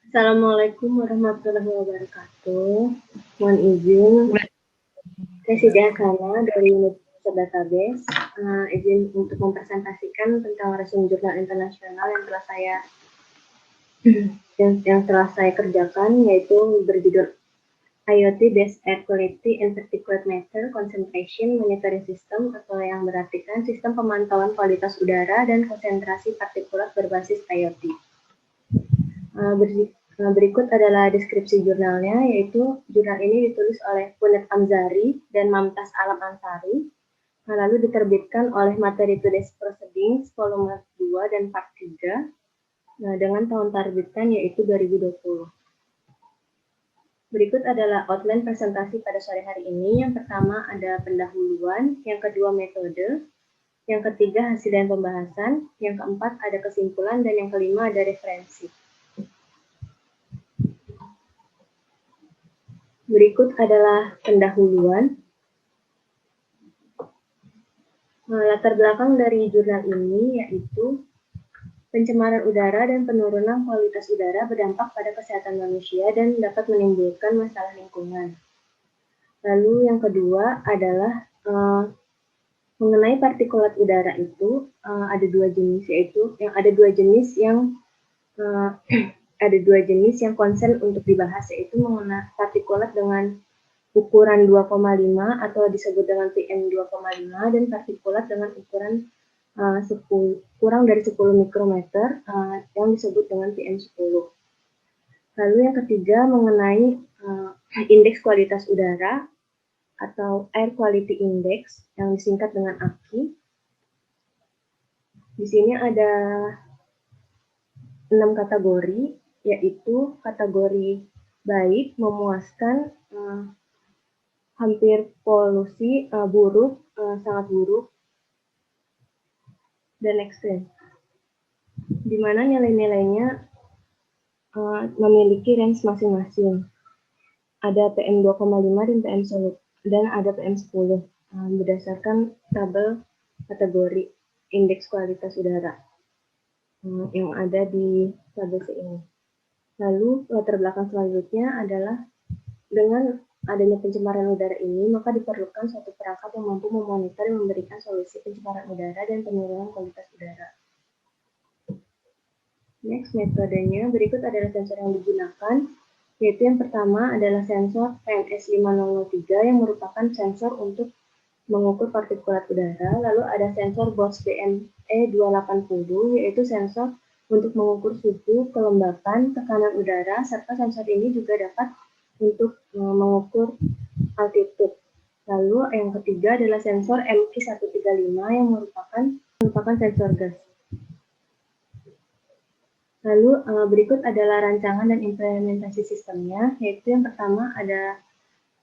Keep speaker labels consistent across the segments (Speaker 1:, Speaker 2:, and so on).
Speaker 1: Assalamualaikum warahmatullahi wabarakatuh. Mohon izin, saya Siti Asana dari unit database. Izin untuk mempresentasikan tentang resume jurnal internasional yang telah saya kerjakan, yaitu berjudul IoT Based Air Quality and Particulate Matter Concentration Monitoring System, atau yang berartikan sistem pemantauan kualitas udara dan konsentrasi partikulat berbasis IoT. Berikut adalah deskripsi jurnalnya, yaitu jurnal ini ditulis oleh Punit Amzari dan Mamtas Alam Ansari, lalu diterbitkan oleh Materi Today's Proceedings volume 2 dan part 3, dengan tahun terbitan yaitu 2020. Berikut adalah outline presentasi pada sore hari ini. Yang pertama ada pendahuluan, yang kedua metode, yang ketiga hasil dan pembahasan, yang keempat ada kesimpulan, dan yang kelima ada referensi. Berikut adalah pendahuluan. Latar belakang dari jurnal ini yaitu pencemaran udara dan penurunan kualitas udara berdampak pada kesehatan manusia dan dapat menimbulkan masalah lingkungan. Lalu yang kedua adalah mengenai partikulat udara itu ada dua jenis, yaitu ada dua jenis yang konsen untuk dibahas, yaitu mengenai partikulat dengan ukuran 2,5 atau disebut dengan PM 2,5 dan partikulat dengan ukuran kurang dari 10 mikrometer yang disebut dengan PM10. Lalu yang ketiga mengenai indeks kualitas udara atau Air Quality Index yang disingkat dengan AQI. Di sini ada 6 kategori, yaitu kategori baik, memuaskan, hampir polusi, buruk, sangat buruk, dan ekstrem. Di mana nilai-nilainya memiliki range masing-masing. Ada PM 2,5 dan PM10 dan ada PM10 berdasarkan tabel kategori indeks kualitas udara yang ada di tabel C ini. Lalu latar belakang selanjutnya adalah dengan adanya pencemaran udara ini, maka diperlukan suatu perangkat yang mampu memonitor dan memberikan solusi pencemaran udara dan penurunan kualitas udara. Next, metodenya. Berikut adalah sensor yang digunakan, yaitu yang pertama adalah sensor PMS 5003 yang merupakan sensor untuk mengukur partikulat udara. Lalu ada sensor Bosch BME 280, yaitu sensor untuk mengukur suhu, kelembapan, tekanan udara, serta sensor ini juga dapat untuk mengukur altitude. Lalu yang ketiga adalah sensor MQ135 yang merupakan sensor gas. Lalu berikut adalah rancangan dan implementasi sistemnya, yaitu yang pertama ada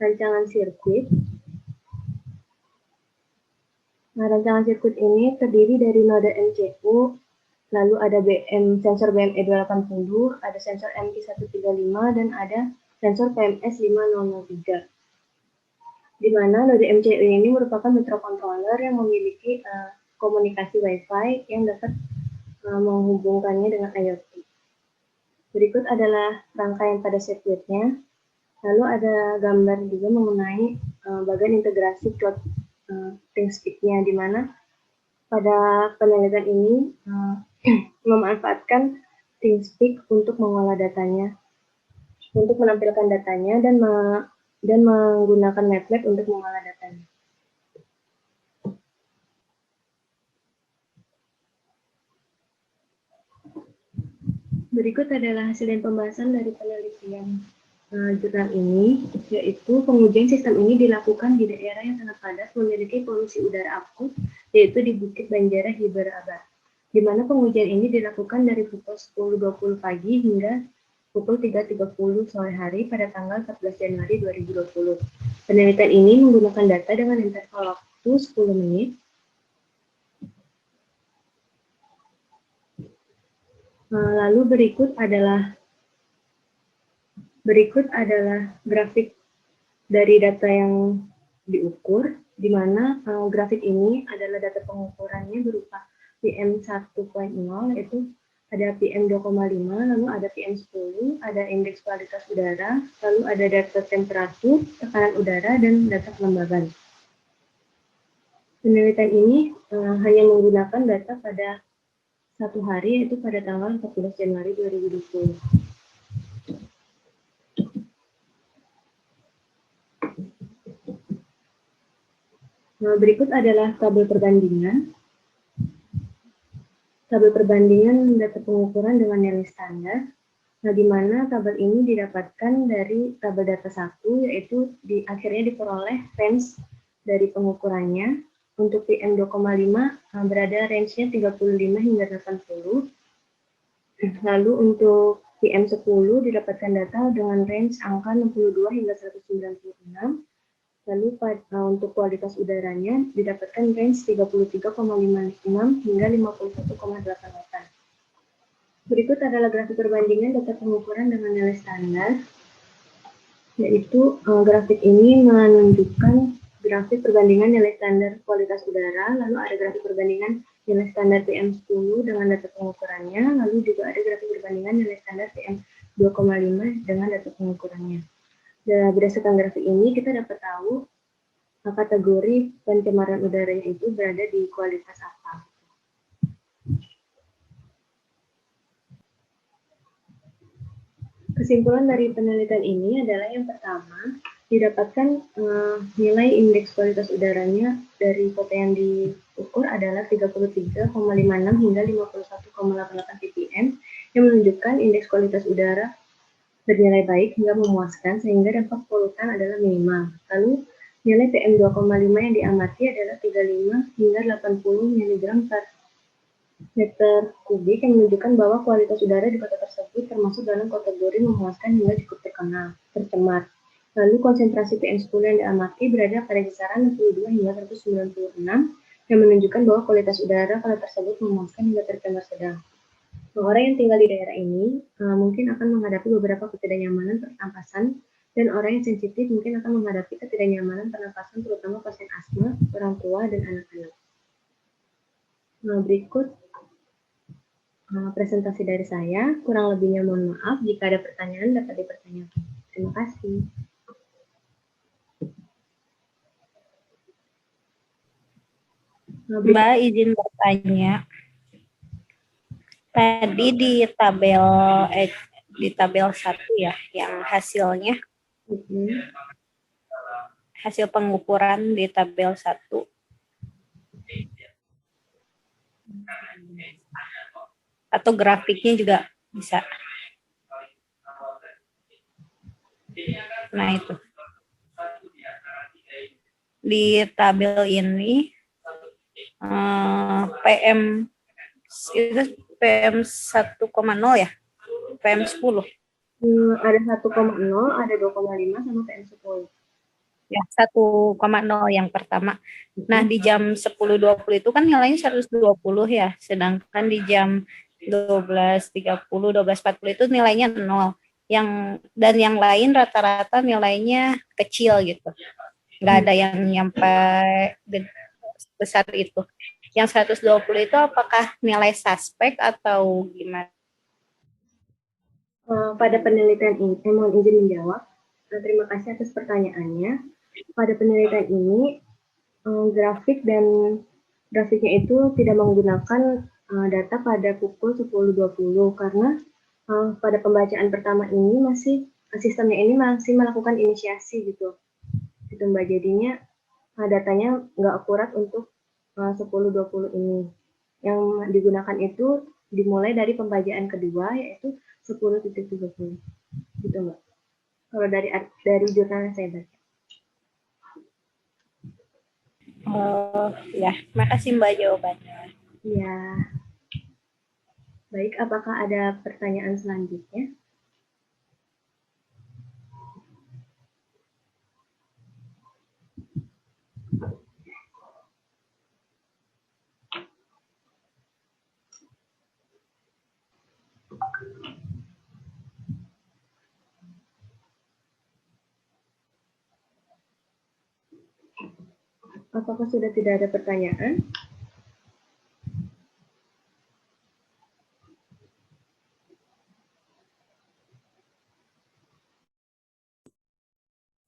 Speaker 1: rancangan sirkuit. Nah, rancangan sirkuit ini terdiri dari node MCU, lalu ada sensor BME 280, ada sensor MQ135, dan ada sensor PMS 5003. Di mana node MCU ini merupakan microcontroller yang memiliki komunikasi Wi-Fi yang dapat menghubungkannya dengan IoT. Berikut adalah rangkaian pada sirkuitnya. Lalu ada gambar juga mengenai bagian integrasi cloud ThinkSpeak-nya, di mana pada penelitian ini memanfaatkan ThinkSpeak untuk mengolah datanya, untuk menampilkan datanya dan menggunakan MATLAB untuk mengolah datanya. Berikut adalah hasil dan pembahasan dari penelitian jurnal ini, yaitu pengujian sistem ini dilakukan di daerah yang sangat padat memiliki polusi udara akut, yaitu di Bukit Banjara Hiberabad, di mana pengujian ini dilakukan dari pukul 10.20 pagi hingga pukul 3.30 sore hari pada tanggal 14 Januari 2020. Penelitian ini menggunakan data dengan interval waktu 10 menit. Lalu berikut adalah grafik dari data yang diukur, di mana grafik ini adalah data pengukurannya berupa PM 1.0, yaitu ada PM2,5, lalu ada PM10, ada indeks kualitas udara, lalu ada data temperatur, tekanan udara, dan data kelembaban. Penelitian ini hanya menggunakan data pada satu hari, yaitu pada tanggal 14 Januari 2020. Nah, berikut adalah tabel perbandingan. Tabel perbandingan data pengukuran dengan nilai standar. Nah, di mana tabel ini didapatkan dari tabel data 1, yaitu akhirnya diperoleh range dari pengukurannya. Untuk PM2,5 berada range-nya 35 hingga 80. Lalu untuk PM10 didapatkan data dengan range angka 62 hingga 196. Lalu untuk kualitas udaranya didapatkan range 33,56 hingga 51,88. Berikut adalah grafik perbandingan data pengukuran dengan nilai standar, yaitu grafik ini menunjukkan grafik perbandingan nilai standar kualitas udara, lalu ada grafik perbandingan nilai standar PM10 dengan data pengukurannya, lalu juga ada grafik perbandingan nilai standar PM2,5 dengan data pengukurannya. Dan berdasarkan grafik ini, kita dapat tahu kategori pencemaran udara itu berada di kualitas apa. Kesimpulan dari penelitian ini adalah yang pertama, didapatkan nilai indeks kualitas udaranya dari kota yang diukur adalah 33,56 hingga 51,88 ppm, yang menunjukkan indeks kualitas udara bernilai baik hingga memuaskan sehingga dampak polutan adalah minimal. Lalu nilai PM2,5 yang diamati adalah 35 hingga 80 mg per meter kubik yang menunjukkan bahwa kualitas udara di kota tersebut termasuk dalam kategori memuaskan hingga cukup tercemar. Lalu konsentrasi PM10 yang diamati berada pada kisaran 62 hingga 196 yang menunjukkan bahwa kualitas udara kota tersebut memuaskan hingga tercemar sedang. Orang yang tinggal di daerah ini mungkin akan menghadapi beberapa ketidaknyamanan pernapasan, dan orang yang sensitif mungkin akan menghadapi ketidaknyamanan pernapasan terutama pasien asma, orang tua, dan anak-anak. Nah, berikut presentasi dari saya. Kurang lebihnya mohon maaf. Jika ada pertanyaan dapat dipertanyakan. Terima kasih.
Speaker 2: Mbak izin bertanya. Tadi di tabel 1 ya, yang hasilnya, hasil pengukuran di tabel 1. Atau grafiknya juga bisa. Nah itu. Di tabel ini, PM itu PM 1,0 ya? PM 10.
Speaker 1: Ada 1,0, ada 2,5 sama PM 10.
Speaker 2: Ya, 1,0 yang pertama. Nah, di jam 10.20 itu kan nilainya 120 ya, sedangkan di jam 12.30, 12.40 itu nilainya 0. Dan yang lain rata-rata nilainya kecil gitu. Nggak ada yang nyampe besar itu. Yang 120 itu apakah nilai suspek atau gimana?
Speaker 1: Pada penelitian ini, saya mohon izin menjawab. Terima kasih atas pertanyaannya. Pada penelitian ini, grafiknya itu tidak menggunakan data pada pukul 10.20 karena pada pembacaan pertama ini sistemnya ini masih melakukan inisiasi gitu Mbak. Jadinya datanya nggak akurat untuk 10.20 ini. Yang digunakan itu dimulai dari pembacaan kedua, yaitu 10.30 gitu Mbak. Kalau dari jurnal yang saya baca.
Speaker 2: Oh ya, makasih Mbak jawabannya.
Speaker 1: Ya. Baik, apakah ada pertanyaan selanjutnya? Apakah sudah tidak ada pertanyaan?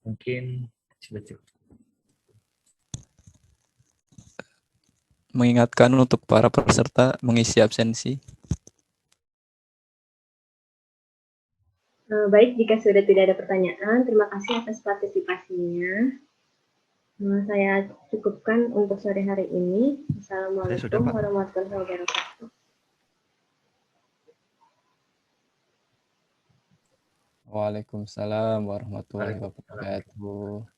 Speaker 3: Mungkin sudah cukup.
Speaker 4: Mengingatkan untuk para peserta mengisi absensi.
Speaker 1: Baik, jika sudah tidak ada pertanyaan, terima kasih atas partisipasinya. Saya cukupkan untuk sore hari ini. Assalamualaikum
Speaker 3: Pak.
Speaker 1: warahmatullahi wabarakatuh.
Speaker 4: Waalaikumsalam warahmatullahi wabarakatuh.